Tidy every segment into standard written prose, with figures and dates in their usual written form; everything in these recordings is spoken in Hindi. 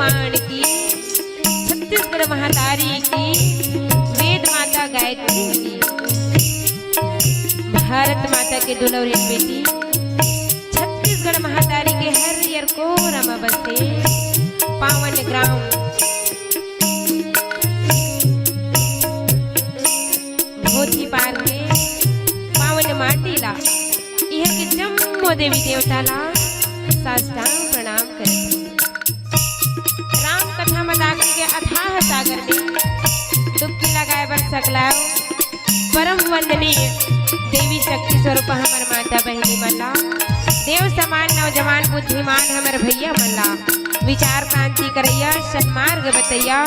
ब्रह्मांड की, छत्तीसगढ़ महातारी की, वेद माता गायत्री की, भारत माता के दुलौरी बेटी, छत्तीसगढ़ महातारी के हरियर कोरमा बसे पावन ग्राम भोथी पार में पावन माटीला यह के जम्मो देवी देवता ला साष्टांग प्रणाम करते। राम कथा मदाकर के अथाह सागर में डुबकी लगाए बर सकलाओ परम वंदनीय देवी शक्ति स्वरूप हमर माता बहनी मल्ला, देव समान नौजवान बुद्धिमान हमर भैया मल्ला, विचार क्रांति करैया सन्मार्ग बतैया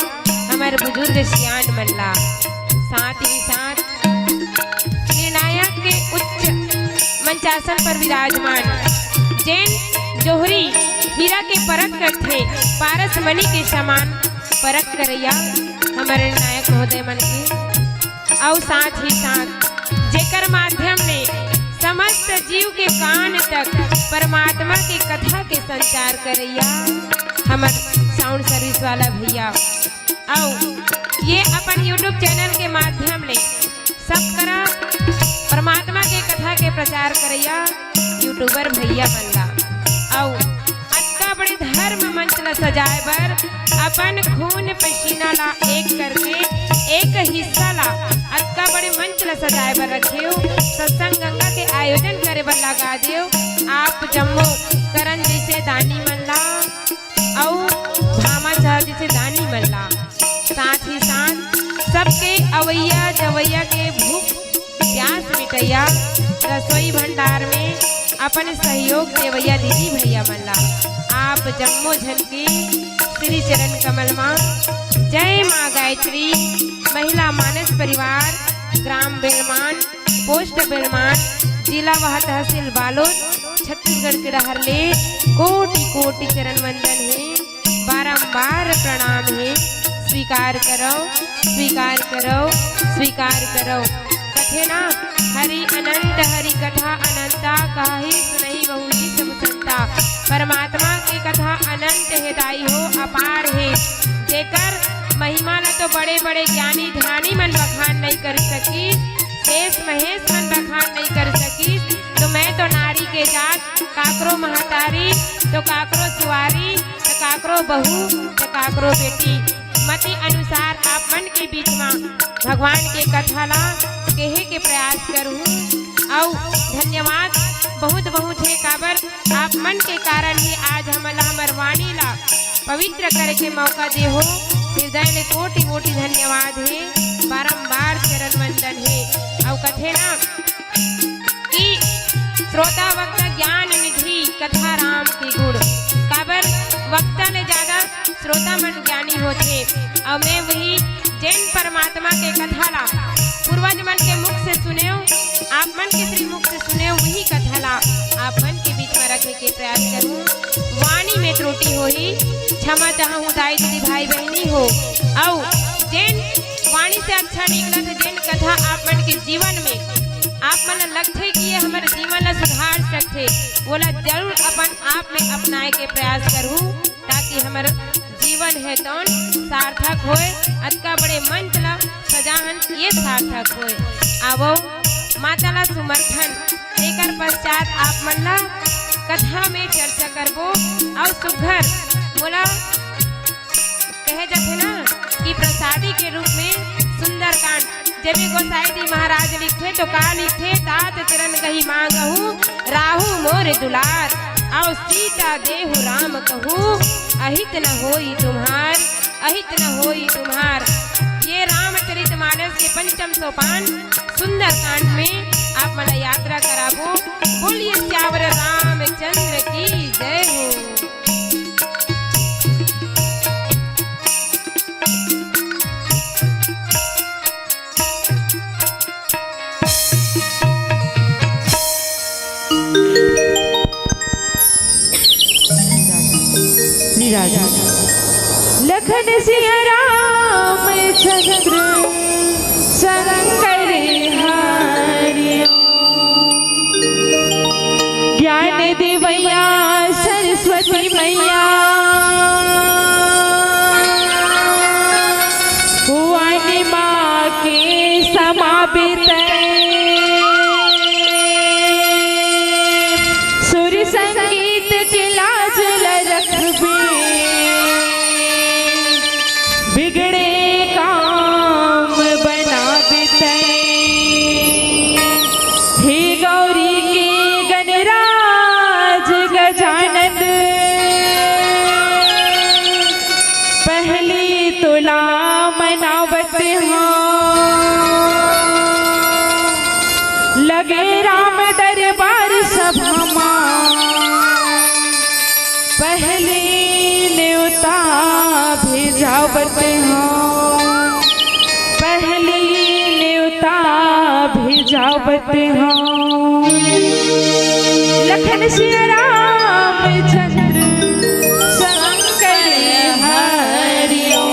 हमर बुजुर्ग सियान मल्ला, साथ ही साथ निर्णायक के उच्च मंचासन पर विराजमान जैन जोहरी हीरा के परख करते पारस मणि के समान परख करैया हमारे नायक महोदय मन के, और साथ ही साथ जेकर माध्यम ने समस्त जीव के कान तक परमात्मा की कथा के संचार करैया हमर साउंड सर्विस वाला भैया, और ये अपन यूट्यूब चैनल के माध्यम ने सब करा परमात्मा के कथा के प्रचार करैया यूट्यूबर भैया मल्ला, और अत्ता बड़े धर्म मंच ला सजाए बर अपन खून पसीना ला एक करके एक हिस्सा ला अत्ता बड़े मंच ला सजाए बर रखे सत्संग गंगा के आयोजन करे बर लगा दियो आप जम्मो करण जैसे दानी मल्ला और भामा साहब जैसे दानी मल्ला, साथ ही साथ सबके अवैया जवैया के भूख प्यास मिटैया रसोई भंडार में अपन सहयोग देवैया दीदी भैया मल्ला, आप जम्मो झन के श्री चरण कमल माँ जय माँ गायत्री महिला मानस परिवार ग्राम बेलमान पोस्ट बेलमान जिला वह तहसील बालोद छत्तीसगढ़ के रहरले कोटि कोटि चरण वंदन है, बारंबार प्रणाम है, स्वीकार करो स्वीकार करो स्वीकार करो। कथे ना हरि अनंत हरि कथा अनंता काहे सुनहि बहु ही सब संता, परमात्मा की कथा अनंत है दाई हो अपार है, जेकर महिमा ला तो बड़े बड़े ज्ञानी ध्यानी मन बखान नहीं कर सकी, शेष महेश मन बखान नहीं कर सकी, तो मैं तो नारी के जात काकरो महतारी तो काकरो सुवारी तो काकरो बहू तो काकरो बेटी, मति अनुसार आप मन के बीच में भगवान के कथा ला कहे के प्रयास करूँ, और धन्यवाद बहुत बहुत है काबर आप मन के कारण ही आज हमर वाणी ला पवित्र करे के मौका दे हो, हृदय में कोटि कोटि धन्यवाद है, बारंबार चरण वंदन है। और कथे ना कि श्रोता वक्ता ज्ञान निधि कथा राम की गुण, काबर वक्ता ने ज्यादा श्रोता मन ज्ञानी होते, और मैं वही जैन परमात्मा के कथा ला पूर्वज मन के मुख से सुने आप मन के श्री मुख से सुने वही कथा ला आप मन के बीच में रखने के प्रयास करूं, वाणी में त्रुटि हो ही क्षमा चाहूँ दाई दीदी भाई बहनी हो, और जैन वाणी से अच्छा निकला तो जैन कथा आप मन के जीवन में आप मन लगते कि ये हमारे जीवन ला सुधार सकते, बोला जरूर अपन आप में अपनाए के प्रयास करूँ, ताकि हमारे जीवन है तो सार्थक होए, अतका बड़े मंच ला सजाहन ये सार्थक होए। आवो माता ला समर्थन लेकर पश्चात आप मन ला कथा में चर्चा करबो, और सुघर बोला कहे जाते ना कि प्रसादी के रूप में सुंदर कांड जब गोसाई जी महाराज लिखे तो का लिखे तात चरण कही मांगहूँ राहु मोर दुलार, और सीता देहु राम कहूँ अहित न होई तुम्हार अहित न होई तुम्हार। ये रामचरितमानस के पंचम सोपान सुंदर कांड में आप मला यात्रा कराबो, बोलिए श्यावर रामचंद्र की जय हो। लखन सिंह राम चंद्र शंकर हरि, ज्ञान देवैया सरस्वती मैया, गावत हूँ लखन सिया रामचंद्र शंकर हरिओम।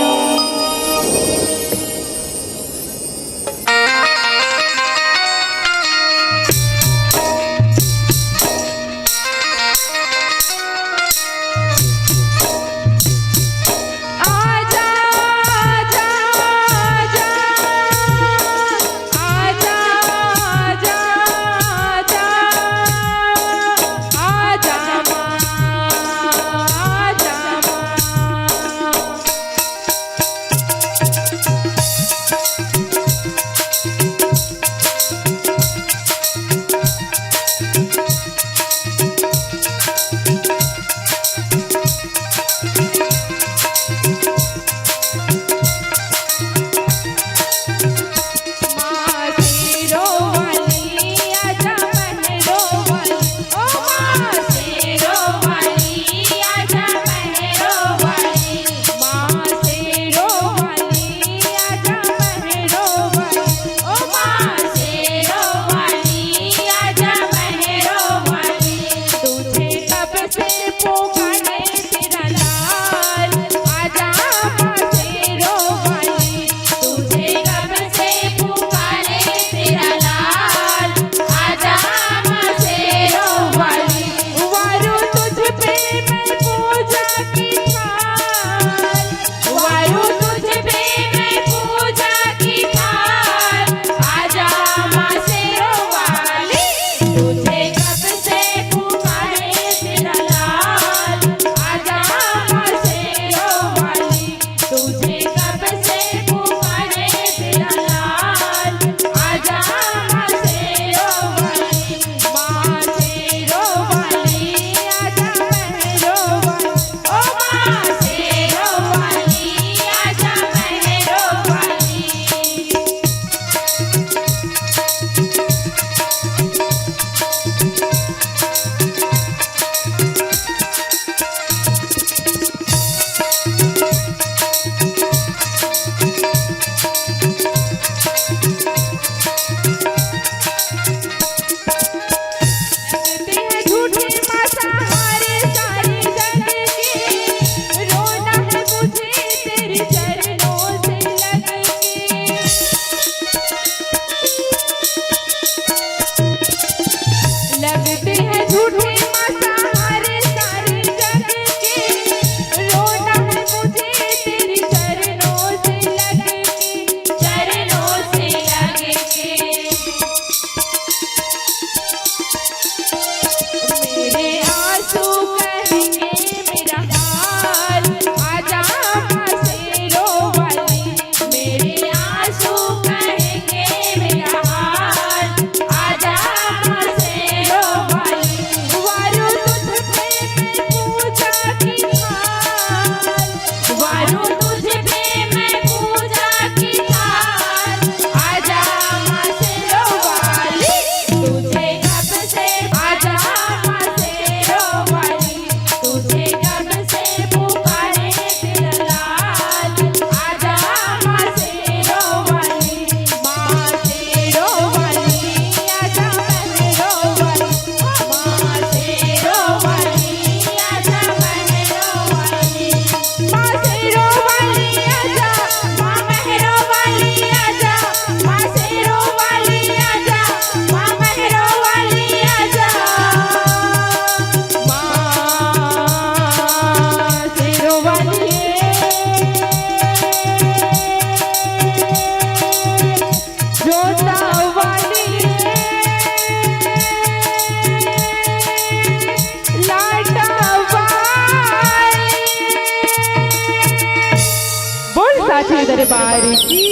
दरबार की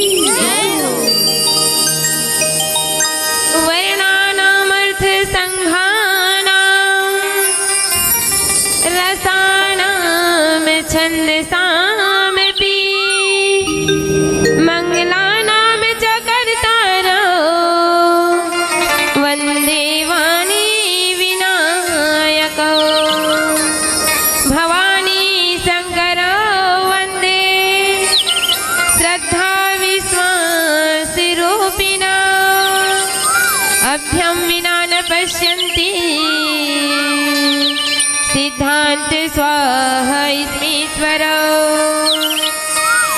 वर्णानामर्थ संघानां रसानां छन्दसामपि मंगलानां च कर्तारौ वन्दे वाणी विनायकौ भवानी शंकरौ वन्दे श्रद्धा विश्वासरूपिणा अभ्य सिद्धांत स्वस्मीश्वर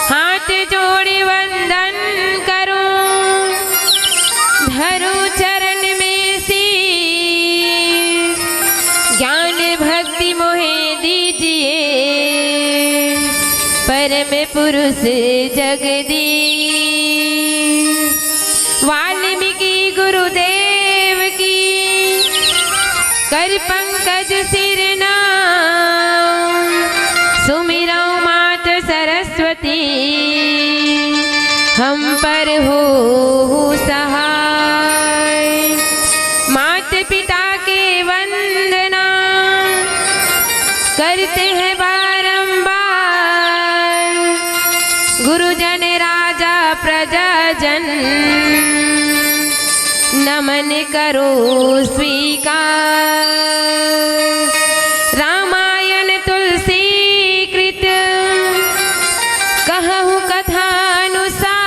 हाथ जोड़े वंदन करूं धरू चरण में शीश ज्ञान भक्ति मोहे दीजिए परम पुरुष जगदीश। वाल्मीकि गुरुदेव की कर पंकज सिर नाम सुमिरौ मात सरस्वती हम पर हो सहाय। मात पिता के वंदना करते हैं बारंबार गुरुजन राजा प्रजाजन नमन करो स्वीकार। रामायण तुलसी कृत कहूँ कथानुसार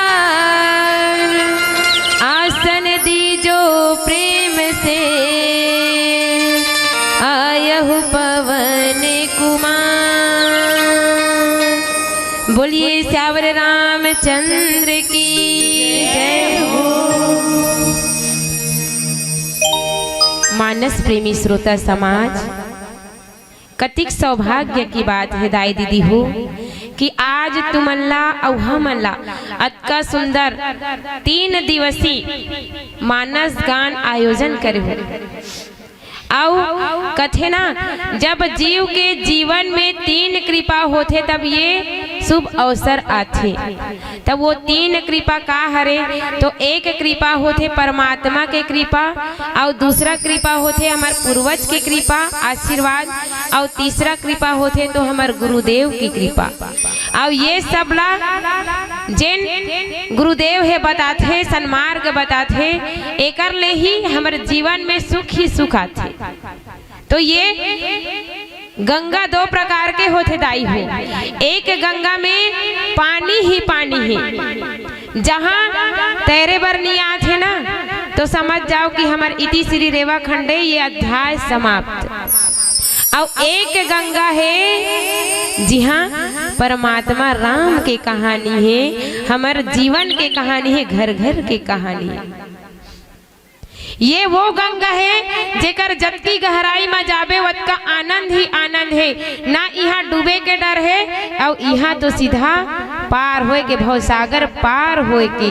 आसन दीजो प्रेम से आयहु पवन कुमार। बोलिए श्यावर रामचंद्र की जय हो। मानस प्रेमी श्रोता समाज, कतिक सौभाग्य की बात है दाई दीदी हो कि आज तुमल्ला और हमल्ला अतका सुंदर 3 दिवसीय मानस गान आयोजन करे हो। आओ कथे ना जब जीव के जीवन में 3 कृपा होते तब ये शुभ अवसर आते। तब वो 3 कृपा का हरे तो एक कृपा होते परमात्मा के कृपा और दूसरा कृपा होते हमार पूर्वज की कृपा आशीर्वाद और तीसरा कृपा होते तो हमार गुरुदेव की कृपा। और ये सब ला जिन गुरुदेव है बताते सन्मार्ग बताते एकर ले ही हमारे जीवन में सुख ही सुख आते। तो ये गंगा 2 प्रकार के होते दाई हो। एक गंगा में पानी ही पानी है, जहाँ तैरे बर नहीं आते ना तो समझ जाओ कि हमारे इति श्री रेवा खंडे ये अध्याय समाप्त। और एक गंगा है जी हाँ परमात्मा राम के कहानी है, हमारे जीवन के कहानी है, घर घर के कहानी है। ये वो गंगा है जेकर जतकी गहराई में जाबे वतका आनंद ही आनंद है। ना यहाँ डूबे के डर है और यहाँ तो सीधा पार होए के भवसागर पार होए के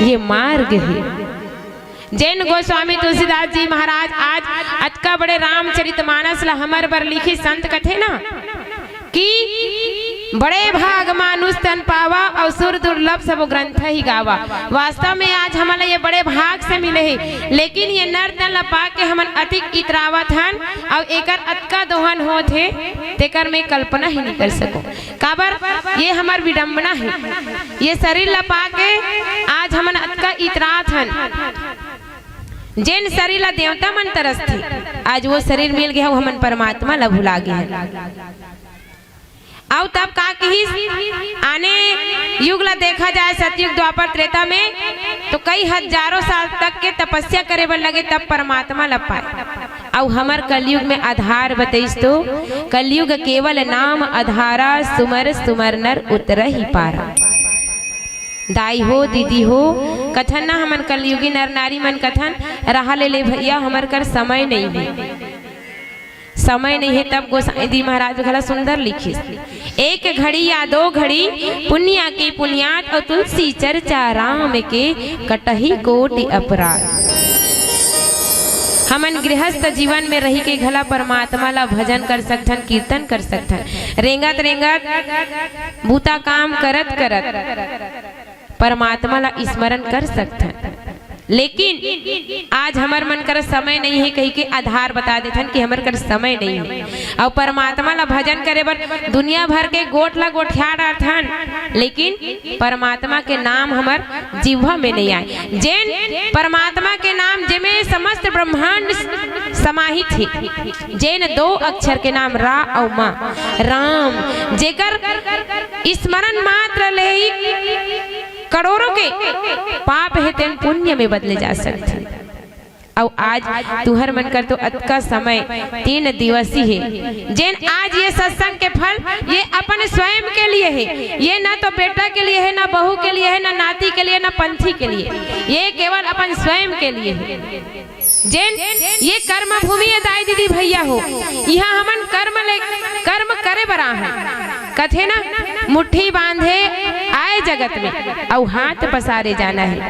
ये मार्ग है। जैन गोस्वामी तुलसीदास जी महाराज आज अतका बड़े रामचरितमानस ला हमर बर लिखी संत कथे ना कि बड़े भाग मानुष तन पावा और सुर दुर्लभ सब ग्रंथ ही गावा। वास्तव में आज हमारे ये बड़े भाग से मिले हैं, लेकिन ये नर तन लपा के हमन अतिक इतरावत हन और एकर अतका दोहन होत है तेकर में कल्पना ही नहीं कर सको। काबर ये हमार विडंबना है। ये शरीर लपा के आज हमन अतका इतरात हन। जैन शरीर ला देवता मन तरस थे, आज वो शरीर मिल गया हमन परमात्मा ला भुला गए। और तब का कही आने युग ला देखा जाए सतयुग द्वापर त्रेता में तो कई हजारों साल तक के तपस्या करे बर लगे तब परमात्मा ला पाए। और हमार कलयुग में आधार बताइस तो कलयुग केवल नाम आधारा सुमर सुमर नर उतर ही पारा। दाई हो दीदी हो कथन ना हमन कलयुगी नर नारी मन कथन रहा ले भैया हमार कर समय नहीं है, समय नहीं है। तब गोसाई दी महाराज भला सुंदर लिखी एक घड़ी या 2 घड़ी पुण्या की पुण्यात और तुलसी चर्चा राम के कटही कोटि अपराध। हमन गृहस्थ जीवन में रही के घला परमात्मा ला भजन कर सकथन, कीर्तन कर सकथन, रेंगत रेंगत बूता काम करत करत परमात्मा ला स्मरण कर सकथन। लेकिन आज हमार मन कर समय नहीं है कहीं के आधार बता देथन कि हमार कर समय नहीं है। और परमात्मा ला भजन करे बर दुनिया भर के गोठ ला गोठिया डारथन, लेकिन परमात्मा के नाम हमार जीवा में नहीं आए। जैन परमात्मा के नाम जिमे समस्त ब्रह्मांड समाहित है। जैन 2 अक्षर के नाम रा और माँ राम जेकर स्मरण मात्र ले करोड़ों के पाप है तेन पुण्य में बदले जा सकते। और आज तुहर मन कर तो अतका समय 3 दिवसीय है। जेन आज ये सत्संग के फल ये अपन स्वयं के लिए है, ये ना तो बेटा के लिए है, ना बहू के लिए है, ना नाती के लिए, ना पंथी के लिए, ये केवल अपन स्वयं के लिए है। जेन ये कर्म भूमि है दाई दीदी भैया हो, यहाँ हमन कर्म करे बरा है। कथे ना मुट्ठी बांधे आए जगत में और हाथ पसारे जाना है।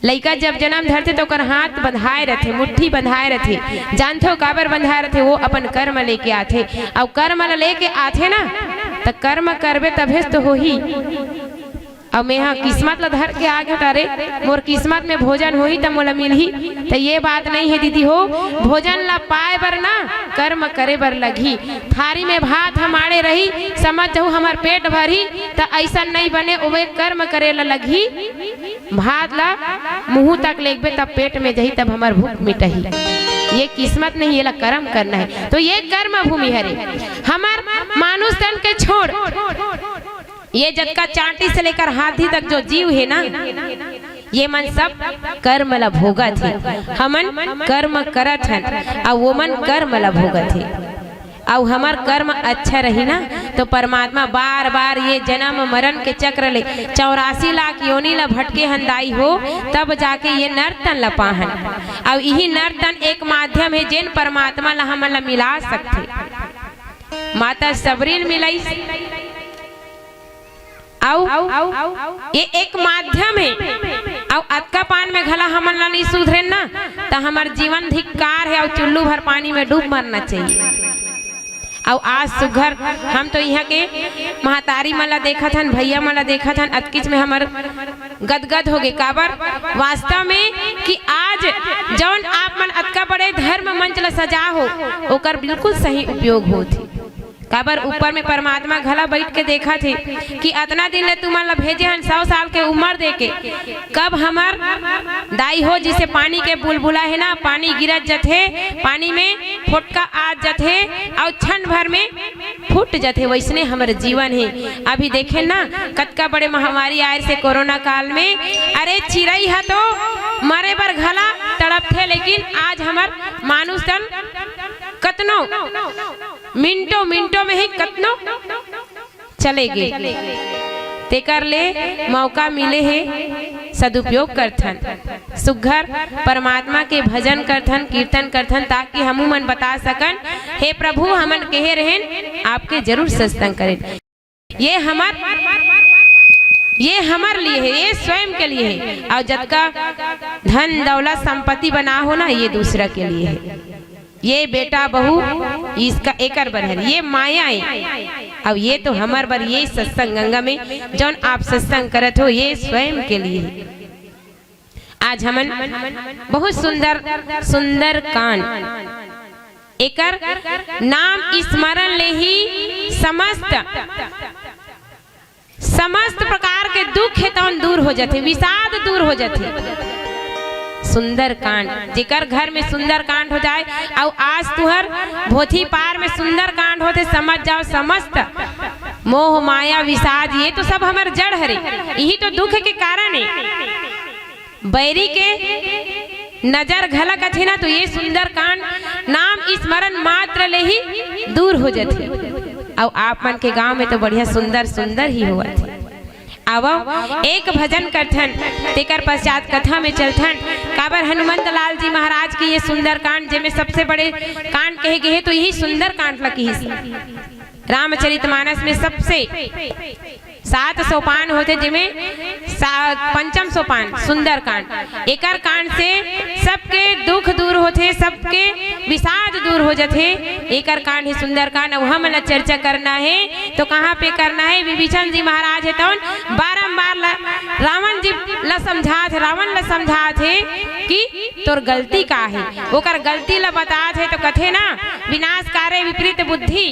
लइका जब जन्म धरते तो कर हाथ बंधाए रहते, मुट्ठी बंधाए रहते, जानते हो काबर बंधाए रहते? वो अपन कर्म लेके आते और कर्म लेके आते ना तो कर्म करबे तभे तो हो ही। और मैं हाँ किस्मत ला धर के आगे तारे मोर किस्मत में भोजन होही तो मोला मिलही, तो ये बात नहीं है दीदी हो। भोजन ला पाए बर ना कर्म करे बर लगी। थारी में भात हमारे रही समझ जाऊ हमार पेट भरी, तो ऐसा नहीं बने ओवे कर्म करे ला लगी। भात ला मुंह तक लेगबे तब पेट में जही तब हमार भूख मिटही। ये किस्मत नहीं, ये ला कर्म करना है। तो ये कर्म भूमि हरे हमार मानुष तन के छोड़ ये जग का चांटी से लेकर हाथी तक जो जीव है ना, ये मन सब कर्म ला भोगत है। हमन कर्म करत हन और वो मन कर्म ला भोगत है। और हमार कर्म अच्छा रही ना तो परमात्मा बार बार ये जन्म मरण के चक्र ले 84 लाख योनि ला भटके हंदाई हो, तब जाके ये नर्तन ला पाहन। और यही नर्तन एक माध्यम है जिन परमात्मा ला हमन ला मिला सकते। माता सबरीन मिलाई ये एक माध्यम है। और अतका पान में घला हमन ला नहीं सुधरे ना तो हमार जीवन धिक्कार है और चुल्लू भर पानी में डूब मरना चाहिए। और आज सुघर हम तो यहाँ के महतारी मला देखा था, भैया मला देखा था, अतकिच में हमार गदगद हो गए। काबर वास्तव में कि आज जौन आप मन अतका बड़े धर्म मंच ला सजा हो ओकर बिल्कुल सही उपयोग होती। काबर ऊपर में परमात्मा घला बैठ के देखा थे कि अतना दिन ले तुम ला भेजे हन 100 साल के उम्र दे के, कब हमार दाई हो जिसे पानी के बुलबुला है ना, पानी गिरत जथे, पानी में फुटका आ जथे और क्षण भर में फूट जथे, वैसने हमारे जीवन है। अभी देखे ना कतका बड़े महामारी आए से कोरोना काल में, अरे चिड़ई है तो मरे बर घला तड़प थे, लेकिन आज हमार मानुष तन कतनो मिनटों में ही कतनो चले गए। तेकर ले मौका मिले है सदुपयोग करथन, सुघर परमात्मा के भजन करथन, कीर्तन करथन, ताकि हमू मन बता सकन हे प्रभु हमन कहे रहन आपके जरूर सत्संग करें। ये हमार लिए है, ये स्वयं के लिए है। और जब का धन दौलत संपत्ति बना हो ना ये दूसरा के लिए है। ये बेटा बहू इसका एकर बर है, ये माया है। अब ये तो हमार बर ये सत्संग गंगा में जौन आप सत्संग करत हो ये स्वयं के लिए है। आज हमन बहुत सुंदर सुंदर कांड एकर नाम स्मरण ले ही समस्त प्रकार के दुख है तो दूर हो जाते, विषाद दूर हो जाते। सुंदर कांड जेकर घर में सुंदर कांड हो जाए और आज तुहर भोथी पार में सुंदर कांड होते, समझ जाओ समस्त मोह माया विषाद ये तो सब हमार जड़ हरे, यही तो दुख के कारण है। बैरी के नजर घलक अच्छे ना तो ये सुंदर कांड नाम स्मरण मात्र ले ही दूर हो जाते। और आप मन के गांव में तो बढ़िया सुंदर सुंदर ही हुआ थे। आवो एक भजन करथन, तेकर पश्चात कथा में चलथन। काबर हनुमंत लाल जी महाराज की ये सुंदर कांड जिसमें सबसे बड़े कांड कहे गए तो यही सुंदर कांड लगी। रामचरितमानस में सबसे 7 सोपान होते जिसमें 5म सोपान सुंदर कांड। एकर कांड से सबके दुख दूर होते, सबके विषाद दूर हो जाते। एकर कांड ही सुंदर कांड। अब हम ला चर्चा करना है तो कहाँ पे करना है? विभीषण जी महाराज है तो बारम्बार रावण जी ला समझा थे कि तोर गलती का है, ओकर गलती ला बता थे तो कथे ना विनाश कार्य विपरीत बुद्धि,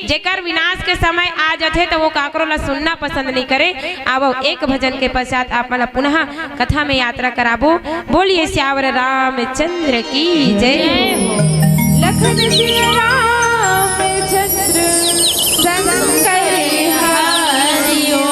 जेकर विनाश के समय आ जाते तो वो काकरो ला सुनना पसंद नहीं करे। अब एक भजन के पश्चात आप मला पुनः कथा में यात्रा कराबो। बोलिए श्यावर रामचंद्र की जय। लखन सिया रामचंद्र संग करे हरिओ।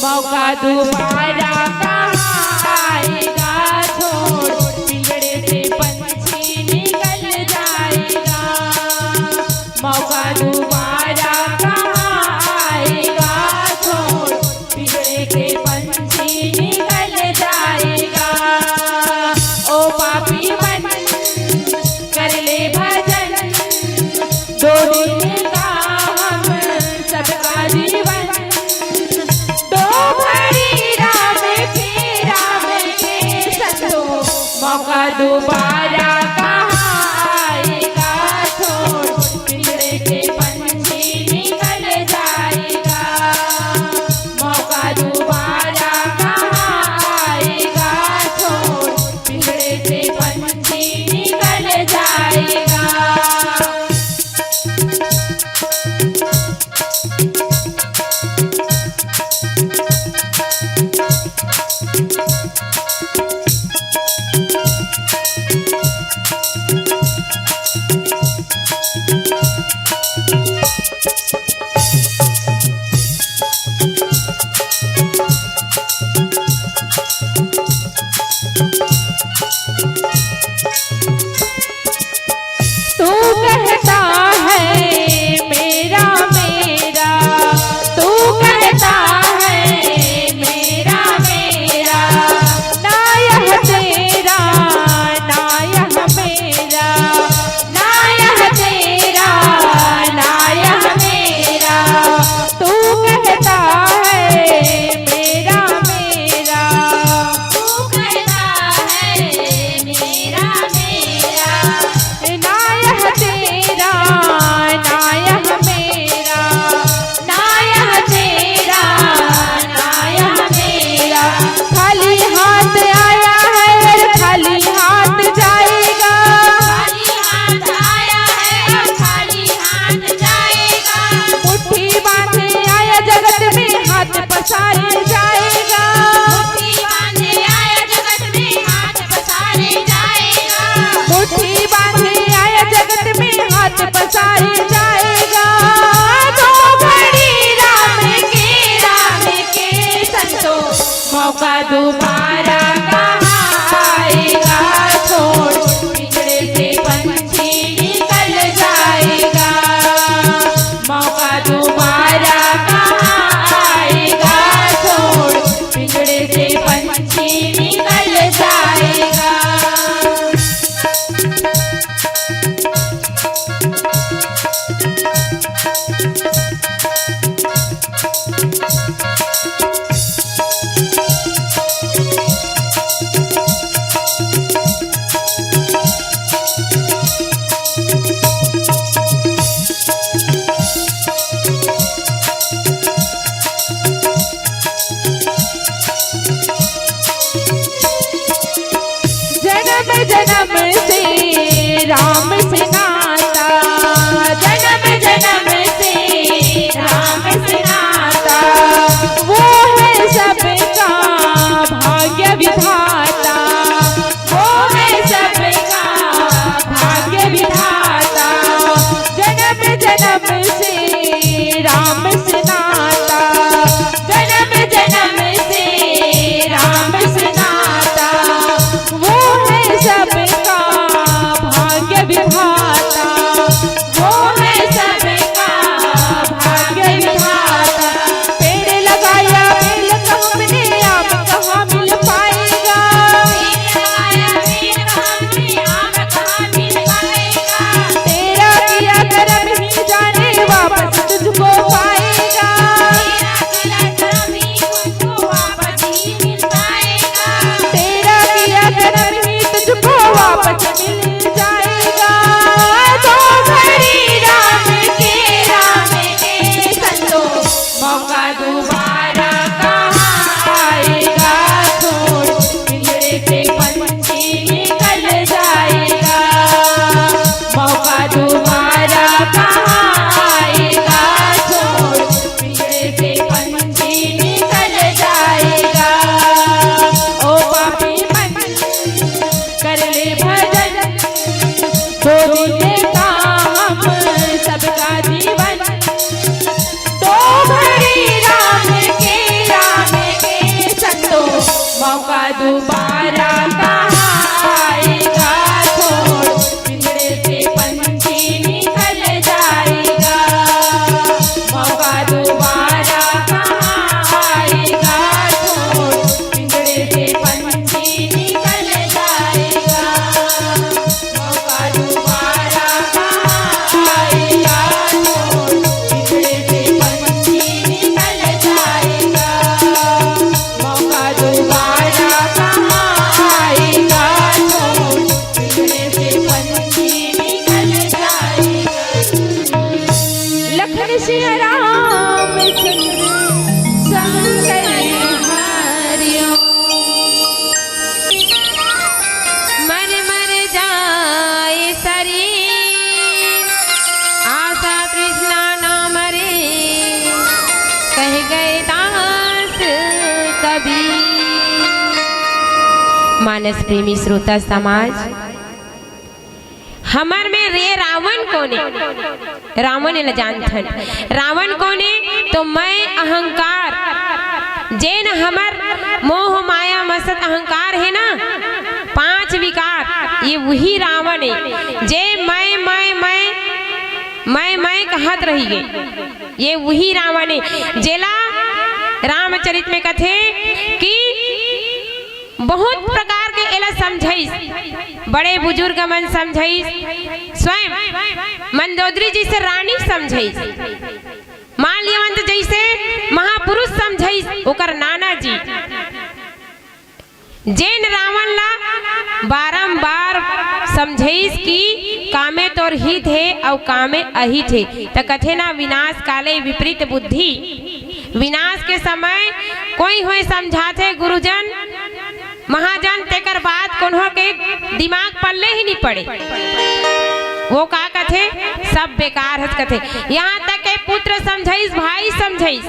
मौका दोबारा कहाँ आएगा, छोड़ पिंजड़े से पंछी निकल जाएगा। मौका दोबारा कहाँ आएगा, छोड़ पिंजड़े से पंछी निकल जाएगा। ओ पापी मन कर ले भजन, दो दिन का हम सबका जीवन, दो घड़ी राम के संतो, मौका दोबारा कहाँ आएगा, छोड़ पिंजड़े से पंछी निकल जाएगा। मौका दोबारा कहाँ आएगा, छोड़ पिंजड़े से पंछी निकल जाएगा। तू कहता है मेरा मेरा, तू कहता है मेरा मेरा, ना यह तेरा ना यह मेरा, ना यह तेरा ना यह मेरा। तू कहता है मेरा मेरा, तू कहता है मेरा मेरा, ना यह तेरा ना यह मेरा, ना यह तेरा ना यह मेरा। खाली हाथ आया है और खाली हाथ जाएगा, खाली हाथ आया है और खाली हाथ जाएगा। मुट्ठी बांधे आया जगत में हाथ पसारे जाएगा, मुट्ठी बांधे आया जगत में हाथ पसारे जाएगा। मुट्ठी बांधे आया जगत में हाथ पसारे जाएगा। दो घड़ी राम के संतो, मौका दोबारा कहाँ आएगा, छोड़ पिंजड़े से पंछी निकल जाएगा। मौका दोबारा कहाँ आएगा, छोड़ पिंजड़े से पंछी निकल जाएगा। जन्म जन्म से राम से नाता, जन्म जन्म से राम से नाता, वो है सबका भाग्य विधाता, वो है सबका भाग्य विधाता। जन्म जन्म से राम से नाता, जन्म जन्म से राम से नाता, वो है सबका भाग्य विधाता। मानस प्रेमी श्रोता समाज, हमर में रे रावण कोने, रावण न जानथन। रावण कोने तो मैं अहंकार, जेन हमर मोह माया मसत अहंकार है ना, 5 विकार, ये वही रावण है। जे मैं कहत रही गई, ये वही रावण है। जेला रामचरित में कथे कि बहुत प्रकार के एला समझाइस, बड़े बुजुर्ग मन समझाइस, स्वयं मंदोदरी जी से रानी समझाइस, माल्यवंत जैसे महापुरुष समझाइस, ओकर नाना जी। जैन रावण ला बारंबार समझाइस कि कामे तोर हित है और कामे अहित है, त कथे ना विनाश काले विपरीत बुद्धि। विनाश के समय कोई होए समझाते गुरुजन महाजन, तेकर बात कोन्हो के दिमाग पल्ले ही नहीं पड़े, वो का कथे सब बेकार हत कथे। यहाँ तक के पुत्र समझाइस, भाई समझाइस।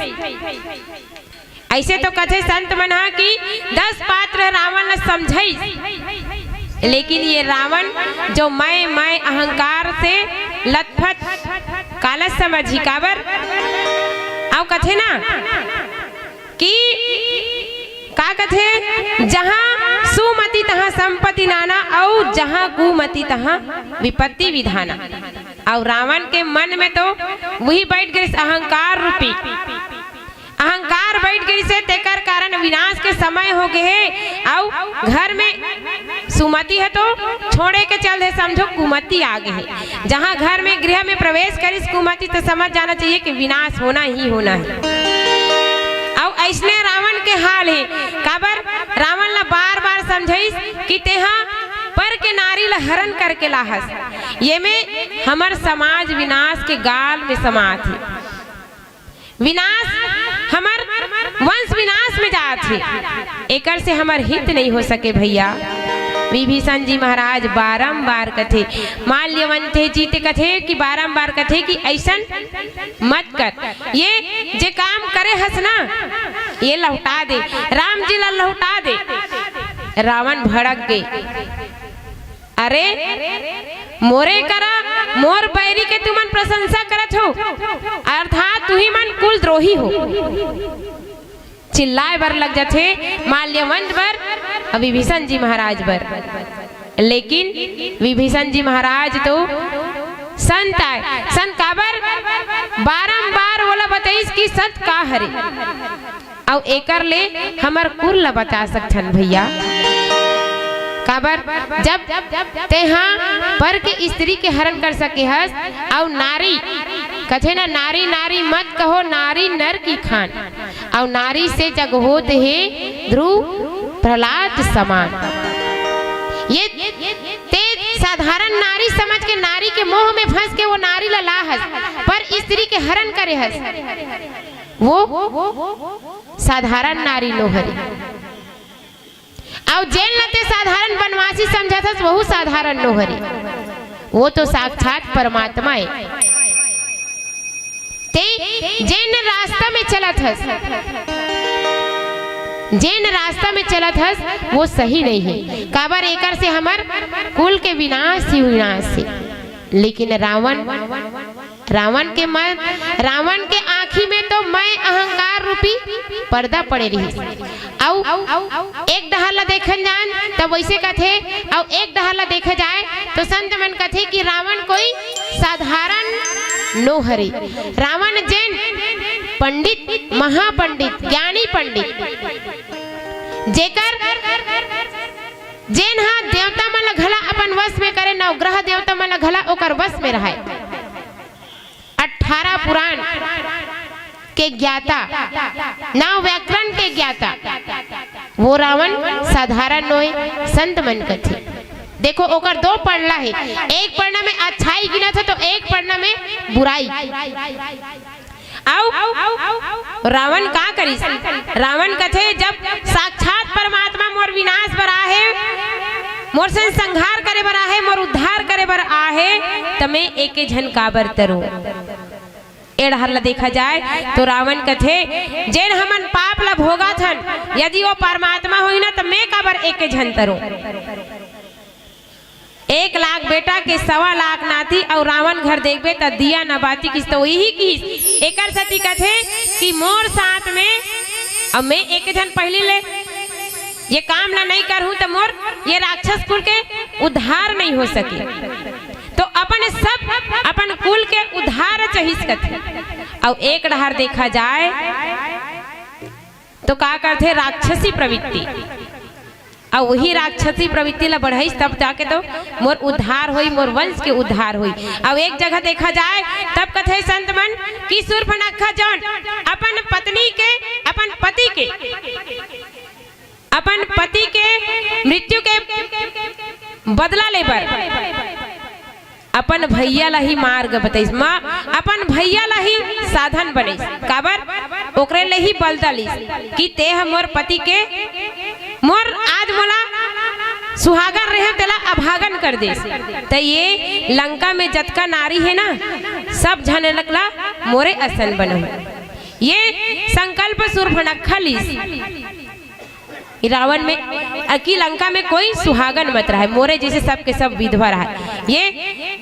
ऐसे तो कथे संत मना कि 10 पात्र रावण न समझाइस, लेकिन ये रावण जो मैं अहंकार से लथपथ कालस समझी काबर आओ कथे ना कि का कथे, जहाँ सुमति तहाँ संपत्ति नाना और जहाँ कुमति तहाँ विपत्ति विधाना। और रावण के मन में तो वही बैठ गए अहंकार रूपी, अहंकार बैठ गई से तेकर कारण विनाश के समय हो गए है। और घर में सुमति है तो छोड़े के चल दे, समझो कुमति आ गए है। जहाँ घर में गृह में प्रवेश करिस कुमति तो समझ जाना चाहिए कि विनाश होना ही होना है। और ऐसने रावण के हाल है, काबर रावण ला बार बार समझाइस कि तेहा पर के नारी ला हरण करके लाहस। ये में हमर समाज विनाश के गाल में समात है, विनाश हमर वंश विनाश में जात है, एकर से हमर हित नहीं हो सके भैया। विभीषण जी महाराज बारंबार कथे, माल्यवंत जी ते कथे कि बारंबार कथे कि ऐसन मत कर, ये जे काम करे हस ना ये लौटा दे, राम जी ला लौटा दे। रावण भड़क गए, अरे मोरे करा मोर बैरी के तुमन प्रशंसा करत हो, अर्थात तू ही मन कुल द्रोही हो। चिल्लाए बर लग जाते माल्यवंत बर, विभीषण जी महाराज बर। लेकिन विभीषण जी महाराज तो संत आए, संत काबर बारंबार बोला बताइस कि सत का हरे, और एकर ले हमर कुल ला बता सकथन भैया। काबर जब तेहा पर के स्त्री के हरण कर सके हस, और नारी कथे ना नारी नारी मत कहो, नारी नर की खान, और नारी से जग होत है ध्रुव प्रहलाद समान। ये ते साधारण नारी समझ के नारी के मोह में फंस के वो नारी ला लाहस, पर स्त्री के हरण करे हस, वो साधारण नारी लोहरी। और जेल लते साधारण बनवासी समझा था, वह साधारण लोहरी, वो तो साक्षात परमात्मा है। ते जेन रास्ता में चलत हस, जेन रास्ता में चलत हस वो सही नहीं है, काबर एकर से हमर कुल के विनाश ही विनाश है। लेकिन रावण के मन, रावण के आँखी में तो मैं अहंकार रूपी पर्दा पड़े रही। एक डहला देखन जान तब वैसे कथे, और एक डहला देखा जाए तो संत मन कथे कि रावण कोई साधारण नो हरे। रावण जैन पंडित, महापंडित, ज्ञानी पंडित, जेकर जैन हा देवता मन घला अपन वश में करे, नवग्रह देवता मन घला ओकर वश में रहे। 18 पुराण के ज्ञाता, 9 व्याकरण के ज्ञाता, वो रावण साधारण नोय संत मन कथे। देखो ओकर 2 पढ़ला है, एक पढ़ना में अच्छाई गिना था तो एक पढ़ना में बुराई। आओ रावण का करी, रावण कथे जब साक्षात परमात्मा मोर विनाश बर आहे, मोर से संहार करे बर आहे, मोर उद्धार करे बर आहे, तमे एके झन काबर तरो। एड़ हल्ला देखा जाए तो रावण कथे जेन हमन पाप ला भोगा थन, यदि वो परमात्मा होई ना तो मैं काबर एक झंतरो 1 लाख बेटा के 1.25 लाख नाती और रावण घर देखबे त दिया न बाती किस तो यही की एकर सती कथे कि मोर साथ में अब मैं एक जन पहली ले ये काम ना नहीं करूं तो मोर ये राक्षस कुल के उद्धार नहीं हो सके। तो अपन सब अपन कुल के उद्धार चाहिए कथे। और एक डहर देखा जाए तो का करते राक्षसी प्रवृत्ति और वही राक्षसी प्रवृत्ति ला बढ़ाई तब जाके तो मोर उद्धार होई, मोर वंश के उद्धार होई। और एक जगह देखा जाए तब कथे संत मन कि शूर्पणखा जौन अपन पत्नी के अपन पति के मृत्यु के बदला लेबर अपन भैया ला ही मार्ग बताइस माँ अपन भैया ला ही साधन बनिस काबर ओकरे ले ही बल दलिस कि ते मोर पति के मोर आज मोला सुहागन रहे तेला अभागन कर देस। तो ये लंका में जतका नारी है ना सब झने लगला मोरे असन बनो। ये संकल्प शूर्पणखा लीस रावण में अकी लंका में कोई सुहागन मत रहा है, मोरे जैसे सब के सब विधवा रहा है। ये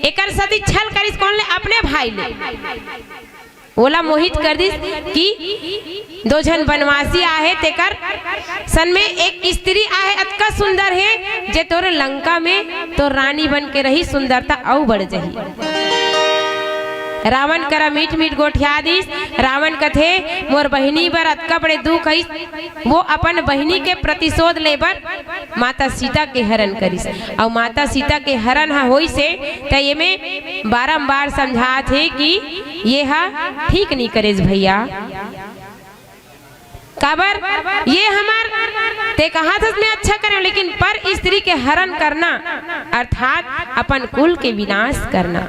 एकर सती छल करिस कौन ले अपने भाई ले ओला मोहित कर दिस कि 2 जन वनवासी आहे तेकर सन में एक स्त्री आहे अतका सुंदर है जे तोरे लंका में तो रानी बन के रही सुंदरता औ बढ़ जही। रावण करा मीठ मीठ गोठिया दिस। रावण कथे मोर बहिनी बर अतका बड़े दुख है वो अपन बहिनी के प्रतिशोध लेबर माता सीता के हरण करिस। और माता सीता के हरण होई से त ये में बारंबार समझात है कि ये ठीक नहीं करेस भैया काबर ये हमार ते कहा था मैं अच्छा करें लेकिन पर स्त्री के हरण करना अर्थात अपन कुल के विनाश करना।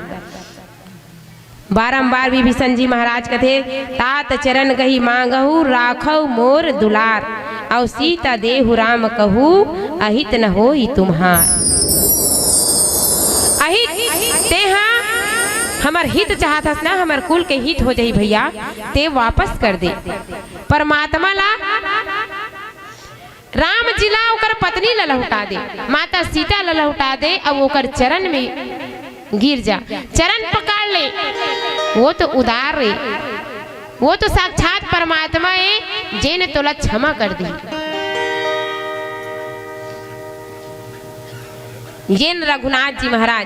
बारंबार विभीषण जी महाराज कथे तात चरण गही मांगहु राखौ मोर दुलार और सीता देहु राम कहू अहित न होई तुम्हार। अहित ते हमर हित चाहत हस ना हमर कुल के हित हो जाई भैया ते वापस कर दे। परमात्मा ला राम जी ला ओकर पत्नी ला लौटा दे, माता सीता ला लौटा दे और ओकर चरण में गिर जा, चरण पकड़ ले। वो तो उदार रे, वो तो साक्षात परमात्मा है जेने तोला क्षमा कर दी। जेन रघुनाथ जी महाराज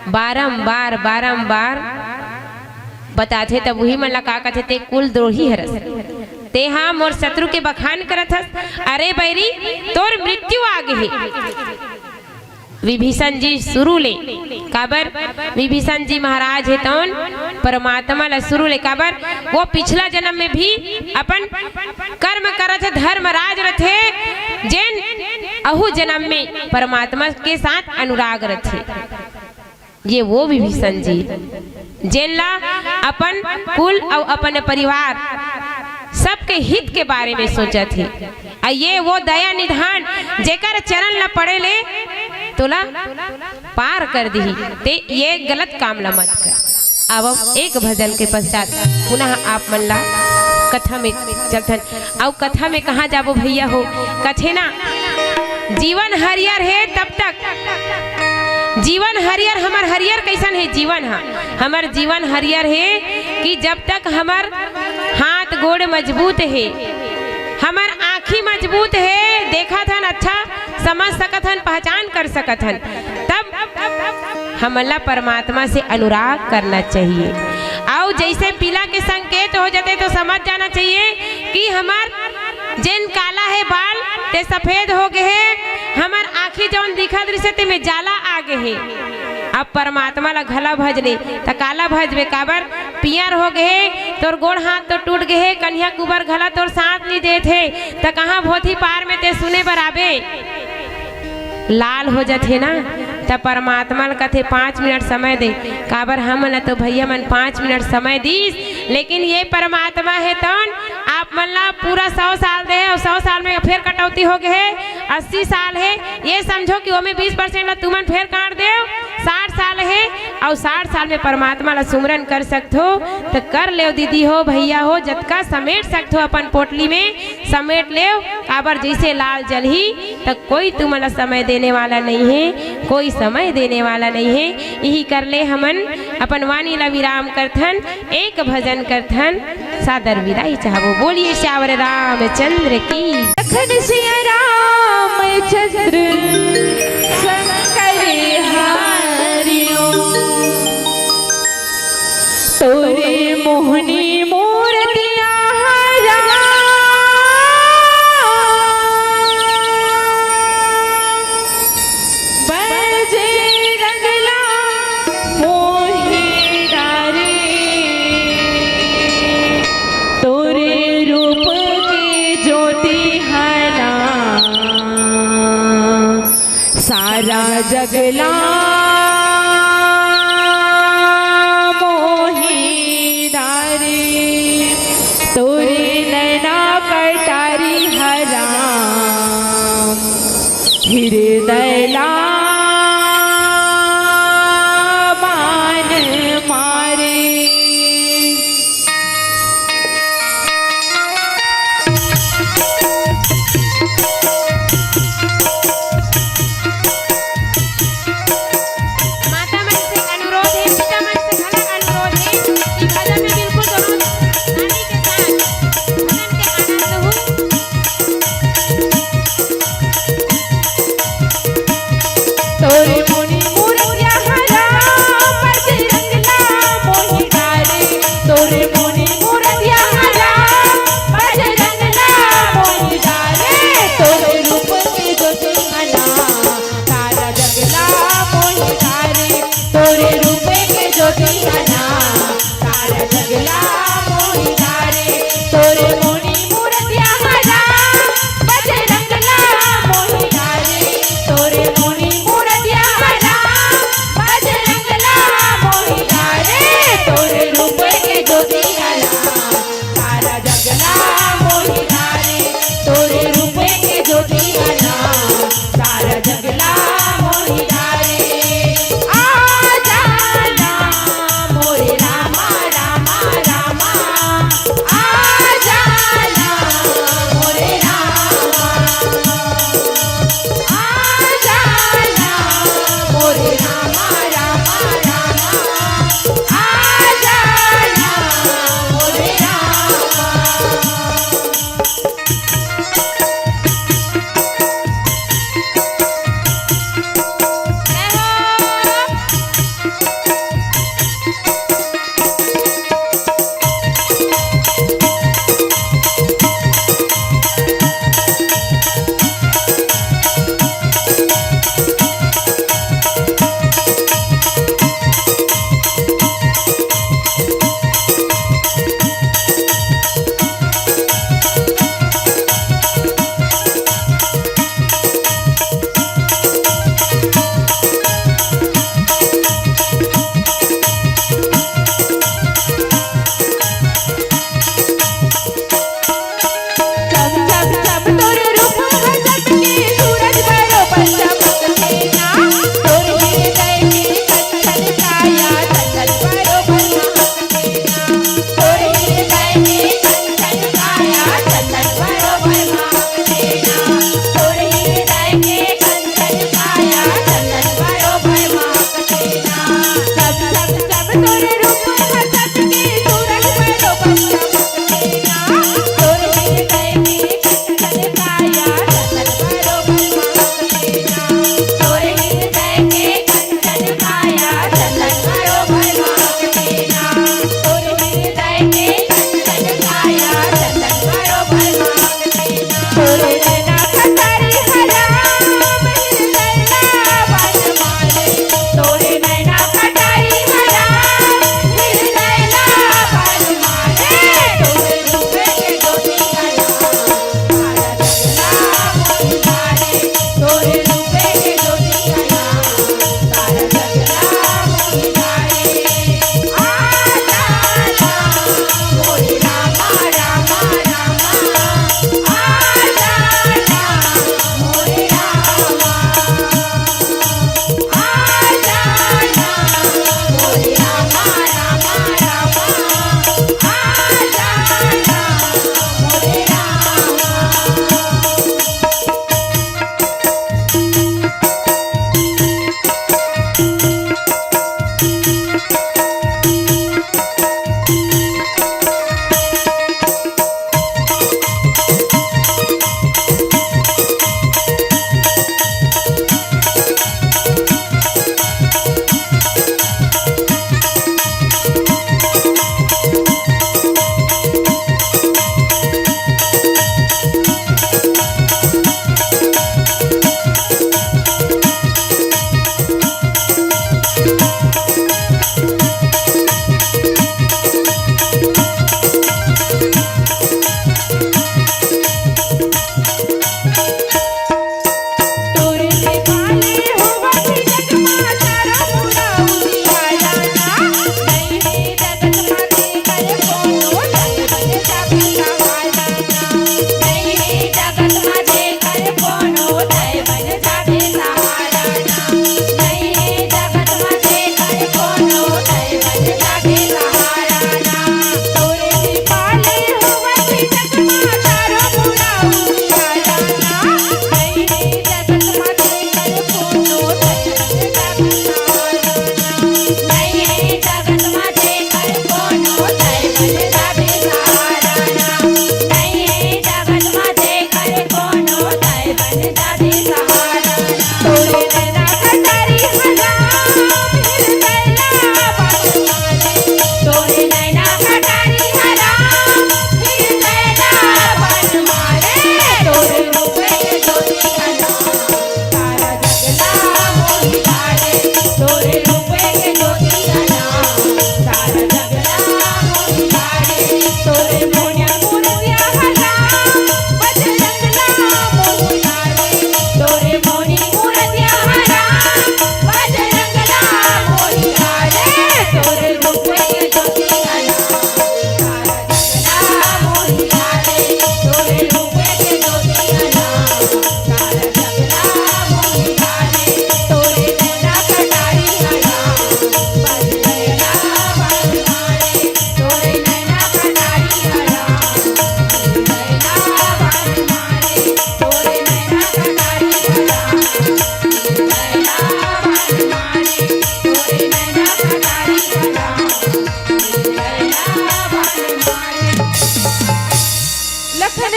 बारंबार बताथे तब वही मन लगा कथे ते कुल द्रोही हरस ते मोर शत्रु के बखान करत हस। अरे बैरी तोर मृत्यु आगे है। विभीषण जी शुरू ले काबर विभीषण जी महाराज है तौन परमात्मा ला शुरू ले काबर वो पिछला जन्म में भी अपन कर्म करत धर्मराज रथे जेन अहु जन्म में परमात्मा के साथ अनुराग रथे। ये वो विभीषण जी जेन ला अपन कुल और अपन परिवार सबके हित के बारे में सोचा थे। ये वो दया निधान जेकर चरण ला पड़े ले तोला पार कर दी ते ये गलत काम ला मत कर। अब एक भजन के पश्चात पुनः आप मन ला कथा में चलथन। और कथा में कहाँ जाबो भैया हो कथे ना जीवन हरियर है तब तक जीवन हरियर हमर हरियर कैसन है जीवन हमर जीवन हरियर है कि जब तक हमर हाथ गोड़ मजबूत है हमर आँखी मजबूत है देखा था अच्छा समझ सकत हन पहचान कर सकत हन तब हमला परमात्मा से अनुराग करना चाहिए। और जैसे पीला के संकेत हो जाते तो समझ जाना चाहिए कि हमार जेन काला है बाल ते सफेद हो गए है हमार आँखी जौन दिखा दृश्य ते में जाला आ गए है। अब परमात्मा ला घला भजले त काला भजबे काबर पियर हो गए तोर गोड़ हाथ तो टूट गए कन्या कुबर घला तोर साथ नहीं दे थे त कहाँ भोथी पार में ते सुने बराबे लाल हो जाते ना तब परमात्मा कथे 5 मिनट समय दे काबर हम न तो भैया मन 5 मिनट समय दीस लेकिन ये परमात्मा है तौन आप मन ला पूरा 100 साल दे और 100 साल में फिर कटौती हो गए 80 साल है ये समझो कि वो में 20% ला तुमन फिर काट दे 60 साल है और 60 साल में परमात्मा ला सुमरन कर सकत हो तो कर ले दीदी हो भैया हो, जतका समेट सकत हो अपन पोटली में समेट ले। काबर जैसे लाल जलही तो कोई तुमला समय देने वाला नहीं है, कोई समय देने वाला नहीं है। यही कर ले हमन अपन वाणी ला विराम करथन, एक भजन करथन, सादर विदाई चाहबो। बोलिए श्यावर रामचंद्र की। लखन सिया रामचंद्र संकरे हरिओ, तोरे मोहनी मूर्तिया हरा, बजे रंगला मोहि डारे, तोरे रूप के ज्योति हरा, सारा जगला मोहि डारे, तोरे नैना कटारी हरा, हृदय ला मान मारे। माता मन से अनुरोध है, पिता मन से घना अनुरोध है कि भजन में बिल्कुल दोनों नानी के साथ भजन के आनंद हो। तोरे मोनी मूर्तिया हरा, बजरंगला मोहि डारे, तोरे मोनी मूर्तिया हरा, बजरंगला मोहि डारे, तोरे रूप के ज्योति हरा, सारा जगला मोहि डारे, तोरे रूप के ज्योति हरा, सारा जगला मोहि डारे, तोरे मोनी मूर्तिया हरा, बजरंगला मोहि डारे, तोरे मोनी मूर्तिया हरा, बजरंगला मोहि डारे, तोरे रूप के ज्योति हरा, सारा जगला मोहि डारे, तोरे रूप के ज्योति हरा, सारा जगला मोहि डारे। आ जाना मोरे रामा रामा रामा, आ जाना मोरे रामा, आ जाना मोरे रामा रामा रामा, आ जाना मोरे रामा। जय हो। चम चम चम तोरे रूप हसत के सूरज बरोबर चमकते ना, तोरे हृदय के कंचन काया चंदन बरोबर महकते ना, तोरे हृदय के कंचन काया चंदन बरोबर महकते ना, तोरे हृदय के कंचन काया चंदन बरोबर महकते ना। चम चम चम तोरे रूप हसत के सूरज बरोबर चमकते ना, तोरे हृदय के कंचन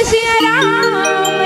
सिया राम